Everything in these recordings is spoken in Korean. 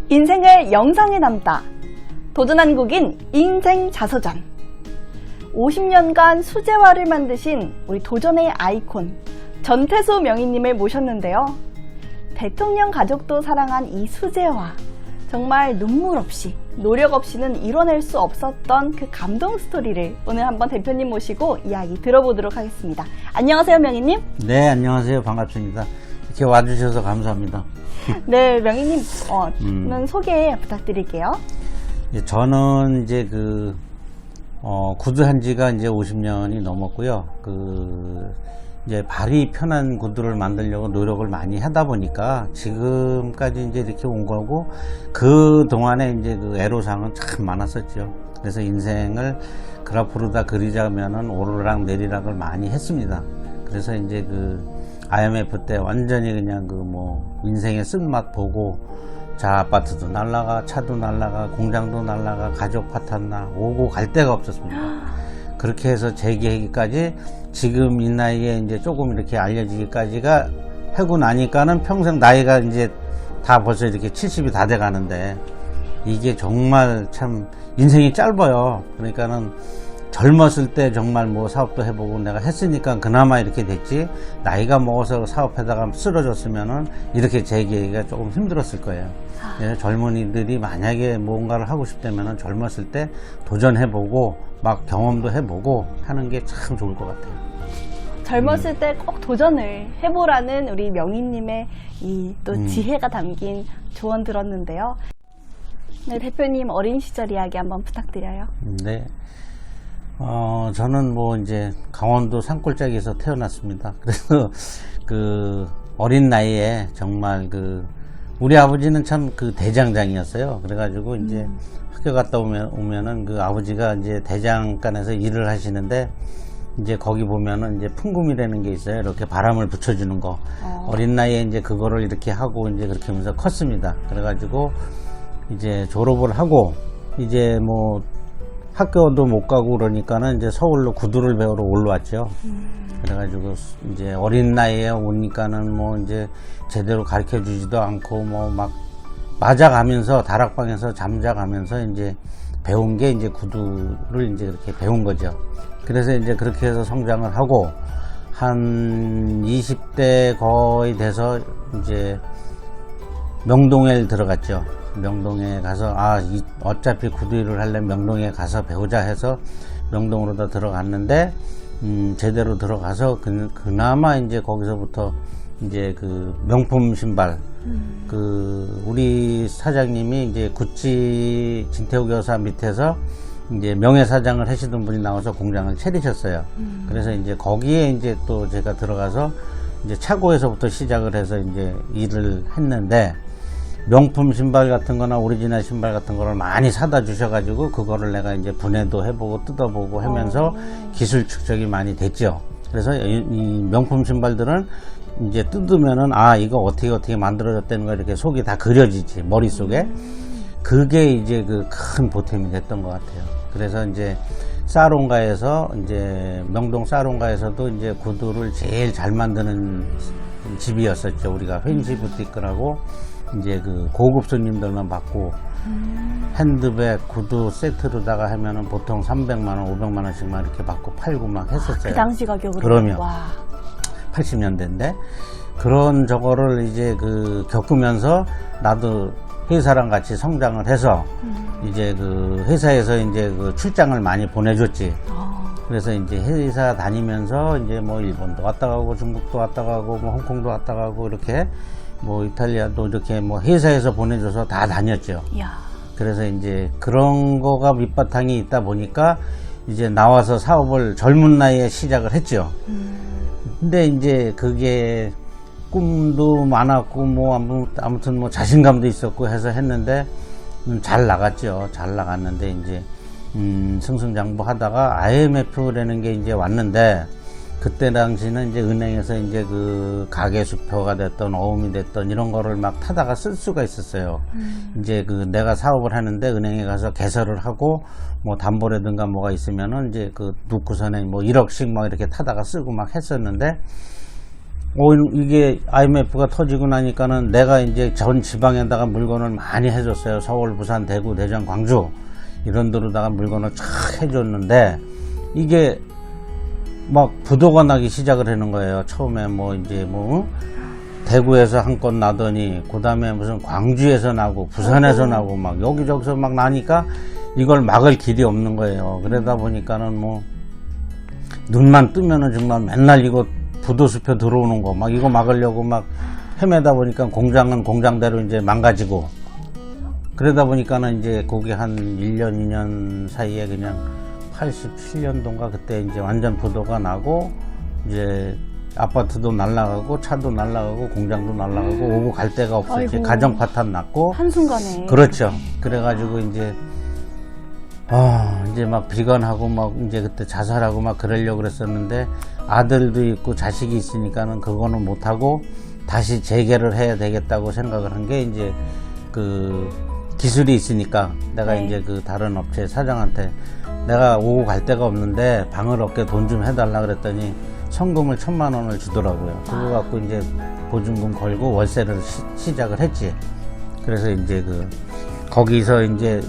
인생을 영상에 담다. 도전한국인 인생 자서전. 50년간 수제화를 만드신 우리 도전의 아이콘 전태수 명인님을 모셨는데요. 대통령 가족도 사랑한 이 수제화. 정말 눈물 없이, 노력 없이는 이뤄낼 수 없었던 그 감동 스토리를 오늘 한번 대표님 모시고 이야기 들어보도록 하겠습니다. 안녕하세요, 명인님. 네, 안녕하세요. 반갑습니다. 이렇게 와주셔서 감사합니다. 네, 명인님, 소개 부탁드릴게요. 저는 이제 구두한 지가 이제 50년이 넘었고요. 이제 발이 편한 구두를 만들려고 노력을 많이 하다 보니까 지금까지 이제 이렇게 온 거고, 그 동안에 이제 애로사항은 참 많았었죠. 그래서 인생을 그라프로다 그리자면은 오르락 내리락을 많이 했습니다. 그래서 이제 IMF 때 완전히 그냥 인생의 쓴맛 보고, 자, 아파트도 날라가, 차도 날라가, 공장도 날라가, 가족 파탄나, 오고 갈 데가 없었습니다. 그렇게 해서 재기하기까지 지금 이 나이에 이제 조금 이렇게 알려지기까지가 하고 나니까는 평생 나이가 이제 다 벌써 이렇게 70이 다 돼 가는데, 이게 정말 참 인생이 짧아요. 그러니까는 젊었을 때 정말 사업도 해보고 내가 했으니까 그나마 이렇게 됐지, 나이가 먹어서 사업하다가 쓰러졌으면은 이렇게 재기하기가 조금 힘들었을 거예요. 그래서 젊은이들이 만약에 뭔가를 하고 싶다면은 젊었을 때 도전해보고 막 경험도 해보고 하는 게 참 좋을 것 같아요. 젊었을 때 꼭 도전을 해보라는 우리 명인님의 이 또 지혜가 담긴 조언 들었는데요. 네, 대표님 어린 시절 이야기 한번 부탁드려요. 네. 저는 이제 강원도 산골짜기에서 태어났습니다. 그래서 어린 나이에 정말 우리 아버지는 참 대장장이었어요. 그래가지고 이제 학교 갔다 오면은 아버지가 이제 대장간에서 일을 하시는데, 이제 거기 보면은 이제 풍금이라는 게 있어요. 이렇게 바람을 붙여주는 거. 어린 나이에 이제 그거를 이렇게 하고 이제 그렇게 하면서 컸습니다. 그래가지고 이제 졸업을 하고 이제 학교도 못 가고 그러니까는 이제 서울로 구두를 배우러 올라왔죠. 그래가지고 이제 어린 나이에 오니까는 이제 제대로 가르쳐 주지도 않고 막 맞아가면서 다락방에서 잠자가면서 이제 배운 게 이제 구두를 이제 그렇게 배운 거죠. 그래서 이제 그렇게 해서 성장을 하고 한 20대 거의 돼서 이제 명동에 들어갔죠. 명동에 가서 어차피 구두 일을 하려면 명동에 가서 배우자 해서 명동으로 다 들어갔는데, 제대로 들어가서 그나마 이제 거기서부터 이제 명품 신발, 우리 사장님이 이제 구찌 진태욱 여사 밑에서 이제 명예사장을 하시던 분이 나와서 공장을 차리셨어요. 그래서 이제 거기에 이제 또 제가 들어가서 이제 차고에서부터 시작을 해서 이제 일을 했는데, 명품 신발 같은 거나 오리지널 신발 같은 거를 많이 사다 주셔가지고 그거를 내가 이제 분해도 해보고 뜯어보고 하면서 기술 축적이 많이 됐죠. 그래서 이 명품 신발들은 이제 뜯으면은 이거 어떻게 만들어졌다는 거 이렇게 속이 다 그려지지, 머릿속에. 그게 이제 큰 보탬이 됐던 것 같아요. 그래서 이제 사롱가에서 이제 명동 사롱가에서도 이제 구두를 제일 잘 만드는 집이었었죠. 우리가 횡시 부티크라고 이제 고급 손님들만 받고 핸드백, 구두 세트로다가 하면은 보통 300만원, 500만원씩만 이렇게 받고 팔고 막 했었어요. 그 당시 가격으로? 그러면. 와. 80년대인데 그런 저거를 이제 겪으면서 나도 회사랑 같이 성장을 해서 이제 회사에서 이제 출장을 많이 보내줬지. 그래서 이제 회사 다니면서 이제 일본도 왔다 가고 중국도 왔다 가고 홍콩도 왔다 가고 이렇게 이탈리아도 이렇게 회사에서 보내줘서 다 다녔죠. 이야. 그래서 이제 그런 거가 밑바탕이 있다 보니까 이제 나와서 사업을 젊은 나이에 시작을 했죠. 근데 이제 그게 꿈도 많았고 아무튼 자신감도 있었고 해서 했는데 잘 나갔죠. 잘 나갔는데 이제 승승장구 하다가 IMF라는 게 이제 왔는데, 그때 당시는 이제 은행에서 이제 그 가계수표가 됐던 어음이 됐던 이런 거를 막 타다가 쓸 수가 있었어요. 이제 그 내가 사업을 하는데 은행에 가서 개설을 하고 뭐 담보라든가 뭐가 있으면은 이제 그 놓고서는 뭐 1억씩 막 이렇게 타다가 쓰고 막 했었는데 이게 IMF가 터지고 나니까는 내가 이제 전 지방에다가 물건을 많이 해줬어요. 서울, 부산, 대구, 대전, 광주 이런 데로다가 물건을 쫙 해줬는데 이게 막 부도가 나기 시작을 하는 거예요. 처음에 뭐 이제 뭐 대구에서 한 건 나더니 그 다음에 무슨 광주에서 나고 부산에서 나고 막 여기저기서 막 나니까 이걸 막을 길이 없는 거예요. 그러다 보니까는 뭐 눈만 뜨면은 정말 맨날 이거 부도수표 들어오는 거 막 이거 막으려고 막 헤매다 보니까 공장은 공장대로 이제 망가지고 그러다 보니까는 이제 거기 한 1년, 2년 사이에 그냥 87년도인가 그때 이제 완전 부도가 나고 이제 아파트도 날라가고 차도 날라가고 공장도 날라가고 오고 갈 데가 없었지. 아이고. 가정 파탄 났고 한순간에. 그렇죠. 그래가지고 이제 이제 막 비관하고 막 이제 그때 자살하고 막 그러려고 그랬었는데 아들도 있고 자식이 있으니까는 그거는 못하고 다시 재개를 해야 되겠다고 생각을 한 게 이제 그 기술이 있으니까 내가 네. 이제 그 다른 업체 사장한테 내가 오고 갈 데가 없는데 방을 얻게 돈 좀 해달라 그랬더니 성금을 1,000만 원을 주더라고요. 그거 갖고 이제 보증금 걸고 월세를 시작을 했지. 그래서 이제 그 거기서 이제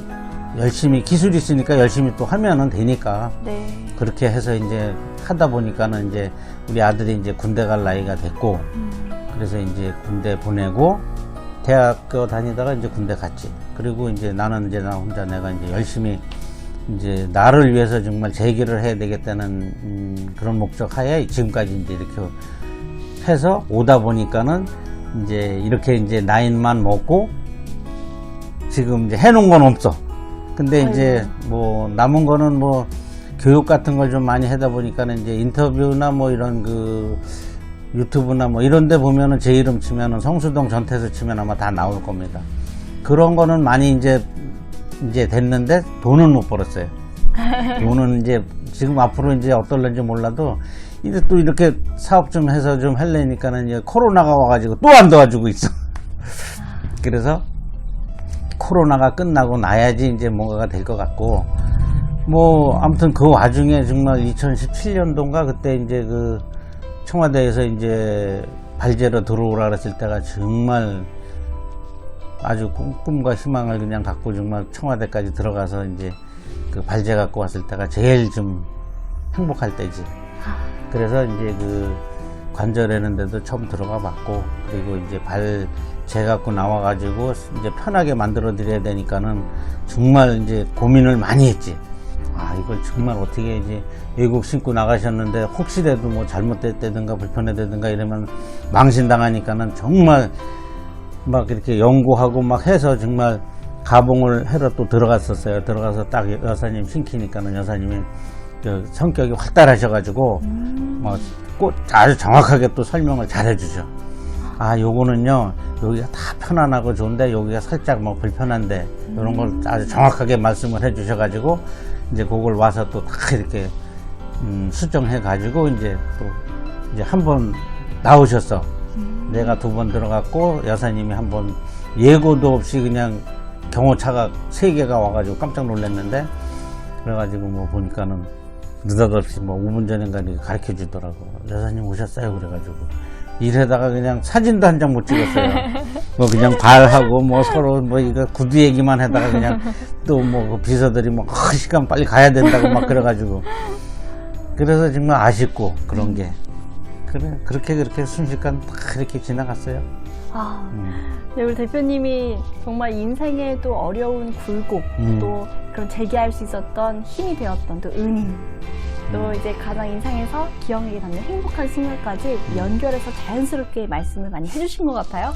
열심히 기술이 있으니까 열심히 또 하면은 되니까 네. 그렇게 해서 이제 하다 보니까는 이제 우리 아들이 이제 군대 갈 나이가 됐고 그래서 이제 군대 보내고 대학교 다니다가 이제 군대 갔지. 그리고 이제 나는 이제 나 혼자 내가 이제 열심히 이제 나를 위해서 정말 재기를 해야 되겠다는 그런 목적 하에 지금까지 이제 이렇게 해서 오다 보니까는 이제 이렇게 이제 나이만 먹고 지금 이제 해놓은 건 없어. 근데 이제 뭐 남은 거는 뭐 교육 같은 걸 좀 많이 하다 보니까는 이제 인터뷰나 뭐 이런 그 유튜브나 뭐 이런 데 보면은 제 이름 치면은 성수동 전태수 치면 아마 다 나올 겁니다. 그런 거는 많이 이제 됐는데 돈은 못 벌었어요. 돈은 이제 지금 앞으로 이제 어떨런지 몰라도 이제 또 이렇게 사업 좀 해서 좀 하려니까는 이제 코로나가 와가지고 또 안 도와주고 있어. 그래서 코로나가 끝나고 나야지 이제 뭔가가 될 것 같고 뭐 아무튼 그 와중에 정말 2017년도인가 그때 이제 그 청와대에서 이제 발제로 들어오라 그랬을 때가 정말 아주 꿈과 희망을 그냥 갖고 정말 청와대까지 들어가서 이제 그 발제 갖고 왔을 때가 제일 좀 행복할 때지. 그래서 이제 그 관절하는데도 처음 들어가 봤고 그리고 이제 발제 갖고 나와가지고 이제 편하게 만들어 드려야 되니까는 정말 이제 고민을 많이 했지. 이걸 정말 어떻게 이제 외국 신고 나가셨는데 혹시라도 뭐 잘못됐다든가 불편하다든가 이러면 망신당하니까는 정말 막 이렇게 연구하고 막 해서 정말 가봉을 해러 또 들어갔었어요. 들어가서 딱 여사님 신키니까는 여사님이 그 성격이 활달하셔가지고 꼭 아주 정확하게 또 설명을 잘 해주죠. 요거는요 여기가 다 편안하고 좋은데 여기가 살짝 뭐 불편한데 이런 걸 아주 정확하게 말씀을 해주셔가지고 이제 그걸 와서 또 다 이렇게 수정해가지고 이제 또 이제 한 번 나오셨어. 내가 2번 들어갔고 여사님이 한 번 예고도 없이 그냥 경호차가 3개가 와가지고 깜짝 놀랐는데 그래가지고 뭐 보니까는 느닷없이 뭐 5분 전인가 가르쳐 주더라고. 여사님 오셨어요. 그래가지고 이래다가 그냥 사진도 한 장 못 찍었어요. 뭐 그냥 발하고 뭐 서로 뭐 이거 구두 얘기만 하다가 그냥 또 뭐 비서들이 뭐 시간 빨리 가야 된다고 막 그래가지고 그래서 정말 아쉽고 그런 게 그래 그렇게 순식간 다 이렇게 지나갔어요. 네, 우리 대표님이 정말 인생에도 어려운 굴곡 또 그런 재기할 수 있었던 힘이 되었던 또 은인 또 이제 가장 인생에서 기억에 남는 행복한 순간까지 연결해서 자연스럽게 말씀을 많이 해주신 것 같아요.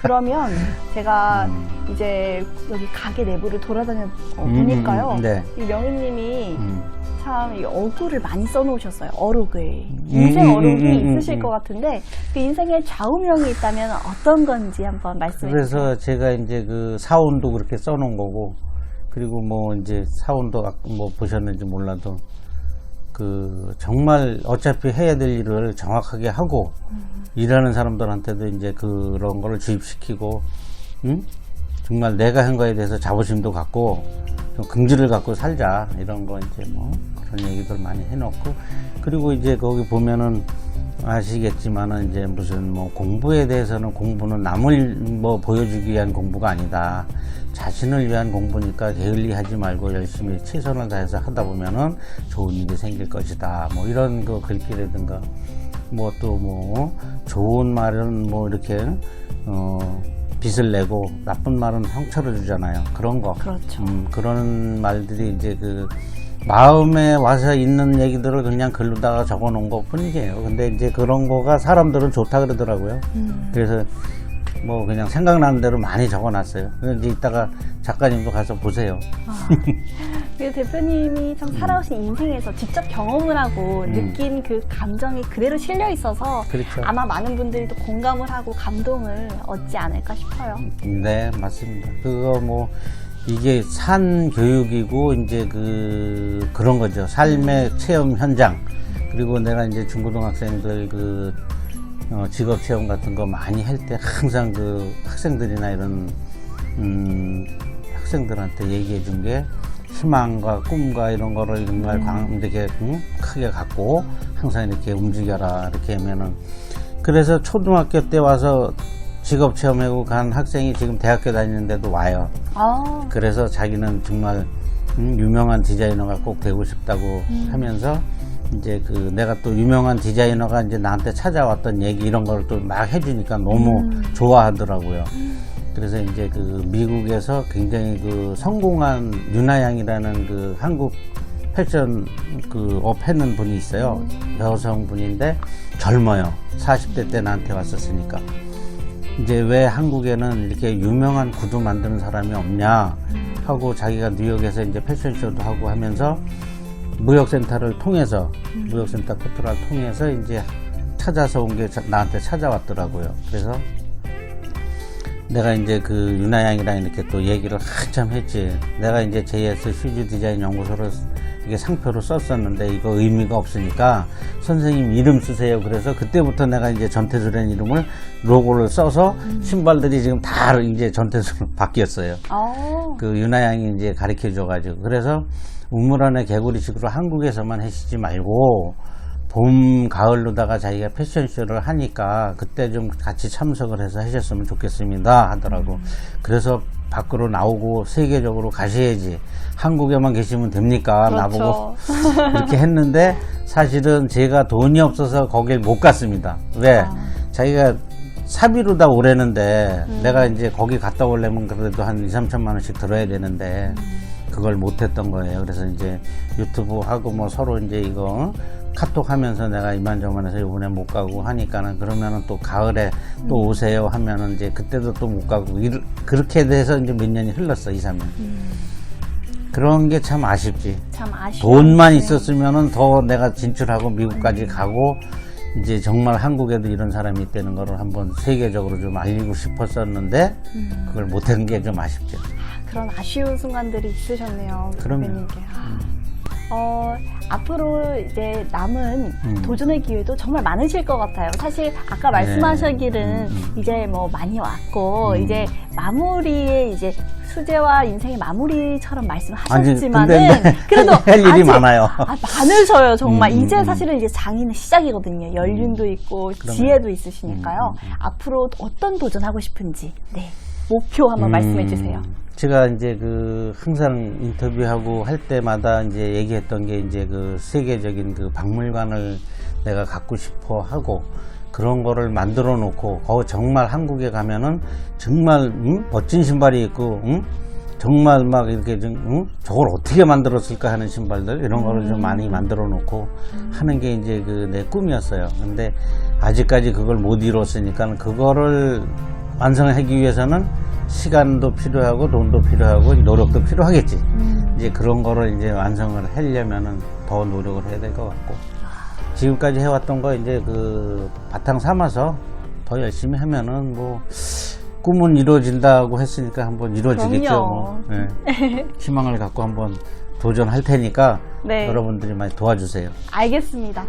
그러면 제가 이제 여기 가게 내부를 돌아다녀 보니까요. 네. 이 명희님이 참 이 어구를 많이 써놓으셨어요. 어록을. 인생 어록이 있으실 것 같은데 그 인생의 좌우명이 있다면 어떤 건지 한번 말씀해 주세요. 그래서 제가 이제 그 사운도 그렇게 써놓은 거고 그리고 뭐 이제 사운도 뭐 보셨는지 몰라도 정말 어차피 해야 될 일을 정확하게 하고 일하는 사람들한테도 이제 그런 거를 주입시키고, 정말 내가 한 거에 대해서 자부심도 갖고 좀 긍지를 갖고 살자, 이런 거 이제 뭐 그런 얘기들 많이 해놓고, 그리고 이제 거기 보면은 아시겠지만은 이제 무슨 뭐 공부에 대해서는 공부는 남을 뭐 보여주기 위한 공부가 아니다. 자신을 위한 공부니까 게을리하지 말고 열심히 최선을 다해서 하다 보면은 좋은 일이 생길 것이다. 뭐 이런 그 글귀라든가, 뭐 또 뭐 좋은 말은 뭐 이렇게 빚을 내고 나쁜 말은 상처를 주잖아요. 그런 거. 그렇죠. 그런 말들이 이제 그 마음에 와서 있는 얘기들을 그냥 글로다가 적어 놓은 것 뿐이에요. 근데 이제 그런 거가 사람들은 좋다 그러더라고요. 그래서 뭐 그냥 생각나는 대로 많이 적어 놨어요. 그래서 이제 이따가 작가님도 가서 보세요. 그 대표님이 참 살아오신 인생에서 직접 경험을 하고 느낀 그 감정이 그대로 실려 있어서 그렇죠. 아마 많은 분들이 또 공감을 하고 감동을 얻지 않을까 싶어요. 네, 맞습니다. 그거 뭐 이게 산 교육이고 이제 그런 거죠. 삶의 체험 현장. 그리고 내가 이제 중고등학생들 직업 체험 같은 거 많이 할 때 항상 그 학생들이나 이런 학생들한테 얘기해 준 게 희망과 꿈과 이런 거를 정말 이렇게 크게 갖고 항상 이렇게 움직여라, 이렇게 하면은. 그래서 초등학교 때 와서 직업 체험하고 간 학생이 지금 대학교 다니는데도 와요. 그래서 자기는 정말 유명한 디자이너가 꼭 되고 싶다고 하면서 이제 내가 또 유명한 디자이너가 이제 나한테 찾아왔던 얘기 이런 걸 또 막 해주니까 너무 좋아하더라고요. 그래서 이제 미국에서 굉장히 성공한 윤하양이라는 한국 패션 업 했는 분이 있어요. 여성분인데 젊어요. 40대 때 나한테 왔었으니까. 이제 왜 한국에는 이렇게 유명한 구두 만드는 사람이 없냐 하고 자기가 뉴욕에서 이제 패션쇼도 하고 하면서 무역센터를 통해서 무역센터 포털을 통해서 이제 찾아서 온 게 나한테 찾아왔더라고요. 그래서 내가 이제 윤하양이랑 이렇게 또 얘기를 한참 했지. 내가 이제 JS 슈즈 디자인 연구소를 이게 상표로 썼었는데 이거 의미가 없으니까 선생님 이름 쓰세요. 그래서 그때부터 내가 이제 전태수라는 이름을 로고를 써서 신발들이 지금 다 이제 전태수로 바뀌었어요. 윤하양이 이제 가르쳐 줘가지고. 그래서 우물안의 개구리식으로 한국에서만 하시지 말고 봄, 가을로다가 자기가 패션쇼를 하니까 그때 좀 같이 참석을 해서 하셨으면 좋겠습니다 하더라고. 그래서 밖으로 나오고 세계적으로 가셔야지 한국에만 계시면 됩니까? 그렇죠. 나보고 그렇게 했는데 사실은 제가 돈이 없어서 거길 못 갔습니다. 왜? 자기가 사비로 다 오래는데 내가 이제 거기 갔다 오려면 그래도 한 2~3천만 원씩 들어야 되는데 그걸 못 했던 거예요. 그래서 이제 유튜브 하고 뭐 서로 이제 이거 카톡 하면서 내가 이만저만해서 이번에 못 가고 하니까는 그러면은 또 가을에 또 오세요 하면은 이제 그때도 또 못 가고 그렇게 돼서 이제 몇 년이 흘렀어. 2~3년. 그런 게 참 아쉽지. 참 아쉬워. 돈만 있었으면은 더 내가 진출하고 미국까지 가고 이제 정말 한국에도 이런 사람이 있다는 거를 한번 세계적으로 좀 알리고 싶었었는데 그걸 못한 게 좀 아쉽죠. 그런 아쉬운 순간들이 있으셨네요. 그럼요. 대표님께. 앞으로 이제 남은 도전의 기회도 정말 많으실 것 같아요. 사실 아까 말씀하시기는 이제 뭐 많이 왔고 이제 마무리에 이제 수제와 인생의 마무리처럼 말씀하셨지만은 그래도 할 일이 많아요. 많으셔요. 정말 이제 사실은 이제 장인의 시작이거든요. 연륜도 있고 지혜도 있으시니까요. 앞으로 어떤 도전하고 싶은지 목표 한번 말씀해 주세요. 제가 이제 항상 인터뷰하고 할 때마다 이제 얘기했던 게 이제 세계적인 박물관을 내가 갖고 싶어 하고 그런 거를 만들어 놓고 정말 한국에 가면은 정말 멋진 신발이 있고 정말 막 이렇게 저걸 어떻게 만들었을까 하는 신발들 이런 거를 좀 많이 만들어 놓고 하는 게 이제 내 꿈이었어요. 근데 아직까지 그걸 못 이뤘으니까 그거를 완성하기 위해서는 시간도 필요하고 돈도 필요하고 노력도 필요하겠지. 이제 그런 거를 이제 완성을 하려면은 더 노력을 해야 될 것 같고 지금까지 해왔던 거 이제 바탕 삼아서 더 열심히 하면은 뭐 꿈은 이루어진다고 했으니까 한번 이루어지겠죠. 뭐. 희망을 갖고 한번 도전할 테니까 네. 여러분들이 많이 도와주세요. 알겠습니다.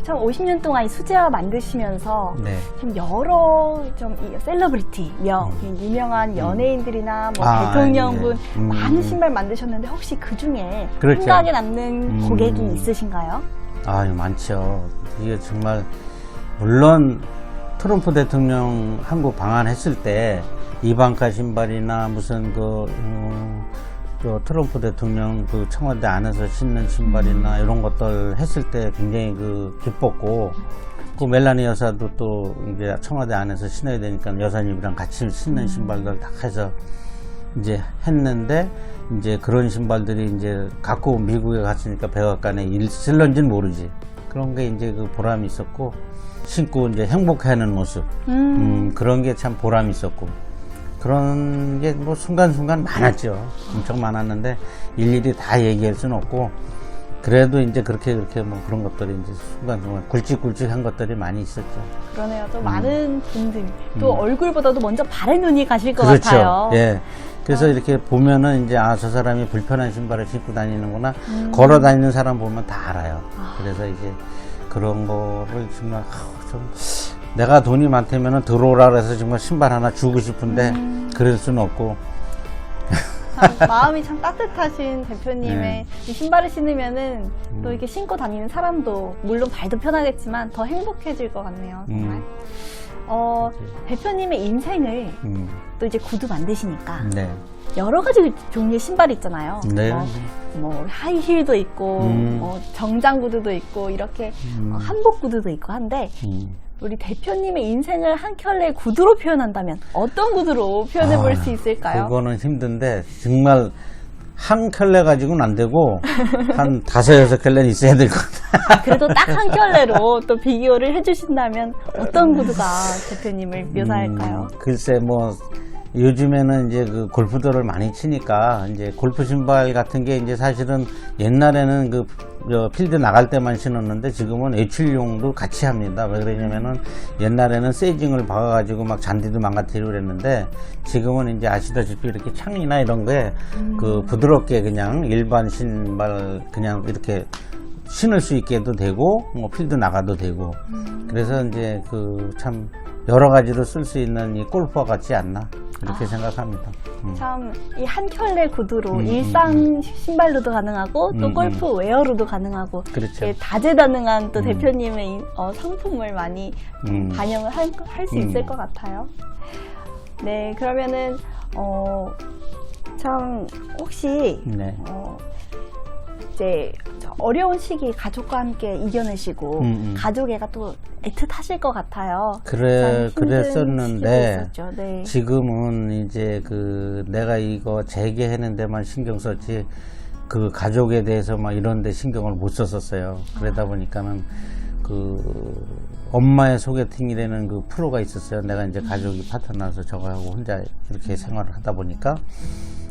참 50년 동안 이 수제화 만드시면서 네. 좀 여러 좀 셀러브리티, 유명한 연예인들이나 뭐 아, 대통령분 예. 많은 신발 만드셨는데 혹시 그 중에 그렇죠. 생각에 남는 고객이 있으신가요? 아유, 많죠. 이게 정말, 물론 트럼프 대통령 한국 방한했을 때 이방카 신발이나 무슨 또 트럼프 대통령 그 청와대 안에서 신는 신발이나 이런 것들 했을 때 굉장히 기뻤고, 그 멜라니 여사도 또 이제 청와대 안에서 신어야 되니까 여사님이랑 같이 신는 신발들 다 해서 이제 했는데, 이제 그런 신발들이 이제 갖고 미국에 갔으니까 백악관에 있을런지는 모르지. 그런 게 이제 보람이 있었고, 신고 이제 행복해하는 모습, 그런 게 참 보람이 있었고, 그런 게 뭐 순간순간 많았죠. 엄청 많았는데 일일이 다 얘기할 수는 없고, 그래도 이제 그렇게 뭐 그런 것들이 이제 순간순간 굵직굵직한 것들이 많이 있었죠. 그러네요. 또 많은 분들, 또 얼굴보다도 먼저 발에 눈이 가실 것 그렇죠. 같아요. 예. 그래서 이렇게 보면은 이제 저 사람이 불편한 신발을 신고 다니는구나. 걸어 다니는 사람 보면 다 알아요. 그래서 이제 그런 거를 정말 좀 내가 돈이 많다면은 들어오라 그래서 정말 신발 하나 주고 싶은데 그럴 수는 없고. 참 마음이 참 따뜻하신 대표님의 네. 이 신발을 신으면은 또 이렇게 신고 다니는 사람도 물론 발도 편하겠지만 더 행복해질 것 같네요. 정말. 대표님의 인생을 또 이제 구두 만드시니까 네. 여러 가지 종류의 신발이 있잖아요. 네. 뭐 하이힐도 있고 정장 구두도 있고 이렇게 한복 구두도 있고 한데 우리 대표님의 인생을 한 켤레 구두로 표현한다면 어떤 구두로 표현해 볼 수 있을까요? 그거는 힘든데 정말 한 켤레 가지고는 안 되고 한 5-6켤레는 있어야 될 것 같아요. 그래도 딱 한 켤레로 또 비교를 해주신다면 어떤 구두가 대표님을 묘사할까요? 글쎄 뭐 요즘에는 이제 골프들을 많이 치니까 이제 골프 신발 같은 게 이제 사실은 옛날에는 필드 나갈 때만 신었는데 지금은 외출용도 같이 합니다. 왜 그러냐면은 옛날에는 세징을 박아가지고 막 잔디도 망가뜨리고 그랬는데 지금은 이제 아시다시피 이렇게 창이나 이런 거에 부드럽게 그냥 일반 신발 그냥 이렇게 신을 수 있게도 되고 뭐 필드 나가도 되고 그래서 이제 참 여러 가지로 쓸 수 있는 이 골프와 같지 않나 이렇게 생각합니다. 참 이 한 켤레 구두로 일상 신발로도 가능하고 또 골프 웨어로도 가능하고 그렇죠. 다재다능한 또 대표님의 상품을 많이 반영을 할 수 있을 것 같아요. 네, 그러면은 참 혹시 네. 이제 어려운 시기 가족과 함께 이겨내시고 가족애가 또 애틋하실 것 같아요. 그랬었는데 네. 지금은 이제 내가 이거 재개하는 데만 신경 썼지 가족에 대해서 막 이런 데 신경을 못 썼었어요. 그러다 보니까는 엄마의 소개팅이라는 프로가 있었어요. 내가 이제 가족이 파트너라서 저거하고 혼자 이렇게 생활을 하다 보니까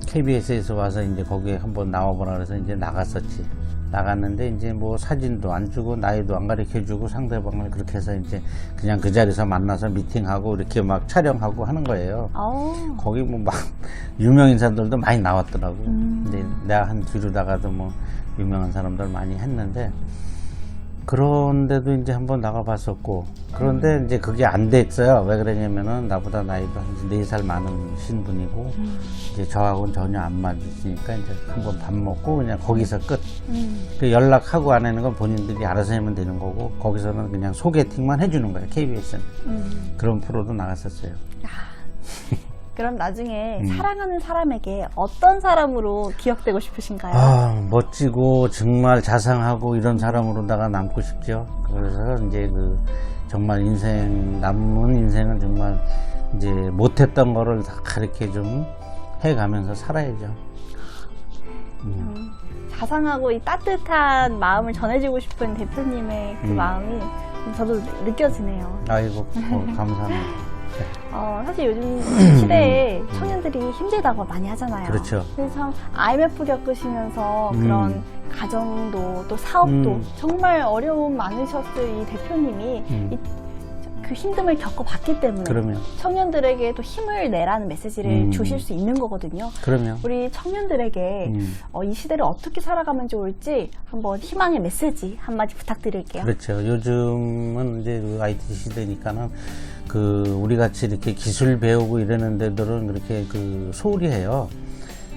KBS에서 와서 이제 거기에 한번 나와보라 그래서 이제 나갔었지. 나갔는데 이제 뭐 사진도 안 주고 나이도 안 가르쳐 주고 상대방을 그렇게 해서 이제 그냥 그 자리에서 만나서 미팅하고 이렇게 막 촬영하고 하는 거예요. 거기 뭐 막 유명 인사들도 많이 나왔더라고. 근데 내가 한 뒤로다가도 뭐 유명한 사람들 많이 했는데 그런데도 이제 한번 나가봤었고 그런데 이제 그게 안 됐어요. 왜 그러냐면은 나보다 나이도 한 4살 많으신 분이고 이제 저하고는 전혀 안 맞으시니까 이제 한번 밥 먹고 그냥 거기서 끝. 연락하고 안 하는 건 본인들이 알아서 하면 되는 거고 거기서는 그냥 소개팅만 해주는 거예요. KBS는. 그런 프로도 나갔었어요. 그럼 나중에 사랑하는 사람에게 어떤 사람으로 기억되고 싶으신가요? 멋지고 정말 자상하고 이런 사람으로다가 남고 싶죠. 그래서 이제 정말 남은 인생은 정말 이제 못했던 거를 다 이렇게 좀 해가면서 살아야죠. 자상하고 이 따뜻한 마음을 전해주고 싶은 대표님의 그 마음이 저도 느껴지네요. 아이고, 감사합니다. 사실 요즘 시대에 청년들이 힘들다고 많이 하잖아요. 그렇죠. 그래서 참 IMF 겪으시면서 그런 가정도 또 사업도 정말 어려움 많으셨을 이 대표님이 그 힘듦을 겪어봤기 때문에 그럼요. 청년들에게도 힘을 내라는 메시지를 주실 수 있는 거거든요. 그럼요. 우리 청년들에게 이 시대를 어떻게 살아가면 좋을지 한번 희망의 메시지 한마디 부탁드릴게요. 그렇죠. 요즘은 이제 그 IT 시대니까는 우리 같이 이렇게 기술 배우고 이러는 데들은 그렇게 소홀히 해요.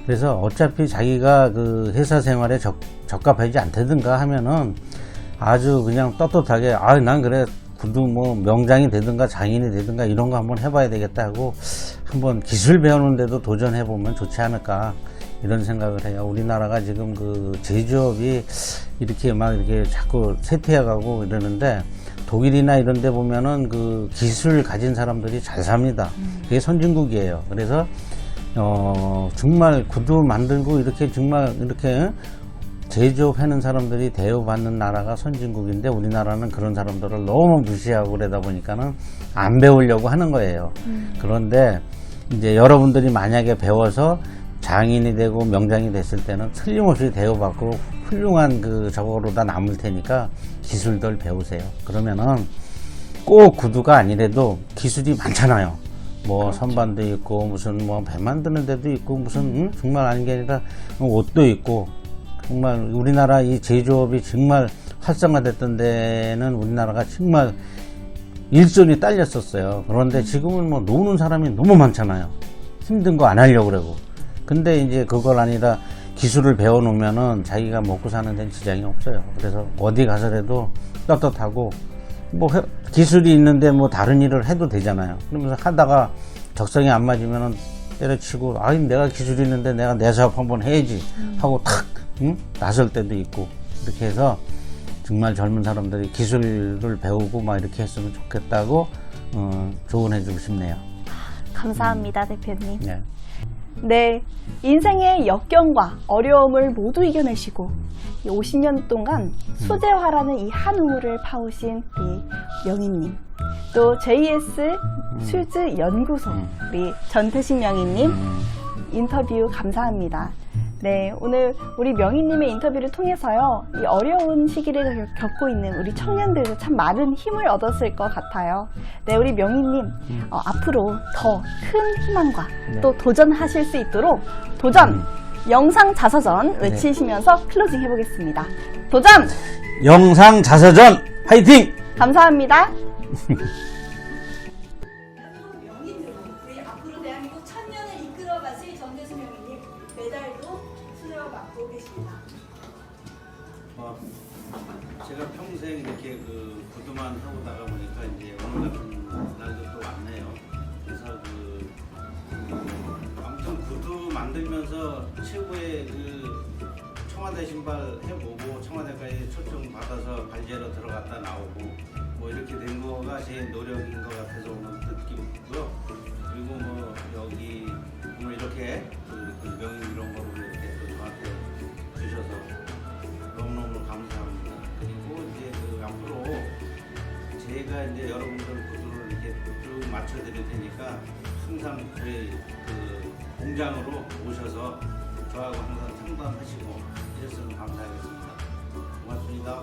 그래서 어차피 자기가 회사 생활에 적합하지 않다든가 하면은 아주 그냥 떳떳하게 난 그래 구두 명장이 되든가 장인이 되든가 이런 거 한번 해봐야 되겠다 하고 한번 기술 배우는데도 도전해보면 좋지 않을까 이런 생각을 해요. 우리나라가 지금 제조업이 이렇게 자꾸 쇠퇴해가고 이러는데 독일이나 이런 데 보면은 기술 가진 사람들이 잘 삽니다. 그게 선진국이에요. 그래서 정말 구두 만들고 이렇게 제조업하는 사람들이 대우받는 나라가 선진국인데 우리나라는 그런 사람들을 너무 무시하고 그러다 보니까는 안 배우려고 하는 거예요. 그런데 이제 여러분들이 만약에 배워서 장인이 되고 명장이 됐을 때는 틀림없이 대우받고 훌륭한 저거로다 남을 테니까 기술들 배우세요. 그러면은 꼭 구두가 아니래도 기술이 많잖아요. 그렇죠. 선반도 있고 무슨 배 만드는 데도 있고 무슨 정말 아닌 게 아니라 옷도 있고 정말 우리나라 이 제조업이 정말 활성화됐던 데는 우리나라가 정말 일손이 딸렸었어요. 그런데 지금은 노는 사람이 너무 많잖아요. 힘든 거 안 하려고 그러고. 근데 이제 그걸 아니라 기술을 배워놓으면은 자기가 먹고 사는 데는 지장이 없어요. 그래서 어디 가서라도 떳떳하고 기술이 있는데 다른 일을 해도 되잖아요. 그러면서 하다가 적성이 안 맞으면은 때려치고 내가 기술이 있는데 내가 내 사업 한번 해야지 하고 탁 나설 때도 있고 이렇게 해서 정말 젊은 사람들이 기술을 배우고 이렇게 했으면 좋겠다고 조언해주고 싶네요. 감사합니다, 대표님. 네. 네, 인생의 역경과 어려움을 모두 이겨내시고 이 50년 동안 수제화라는 이 한 우물을 파오신 우리 명희님, 또 JS 슈즈 연구소 우리 전태식 명희님 인터뷰 감사합니다. 네, 오늘 우리 명희님의 인터뷰를 통해서요, 이 어려운 시기를 겪고 있는 우리 청년들도 참 많은 힘을 얻었을 것 같아요. 네, 우리 명희님, 앞으로 더 큰 희망과 또 도전하실 수 있도록 도전! 영상 자서전 외치시면서 클로징 해보겠습니다. 도전! 영상 자서전 화이팅! 감사합니다. 우리 앞으로 대한민국 천년을 이끌어가실 전태수 명희님, 메달도 수여를 맡고 계십니다. 제가 평생 이렇게 구두만 해오다가 보니까 이제 오늘 같은 날도 또 왔네요. 그래서 아무튼 구두 만들면서 최고의 청와대 신발 해보고 청와대까지 초청 받아서 발제로 들어갔다 나오고 이렇게 된 거가 제 노력인 것 같아서 오늘 뜻깊고요. 그리고 여기 오늘 이렇게 명인 이런 거를 이렇게 또 저한테 주셔서 너무너무 감사합니다. 그리고 이제 앞으로 제가 이제 여러분들 구두를 이렇게 쭉 맞춰드릴 테니까 항상 저희 공장으로 오셔서 저하고 항상 상담하시고 이랬으면 감사하겠습니다. 고맙습니다.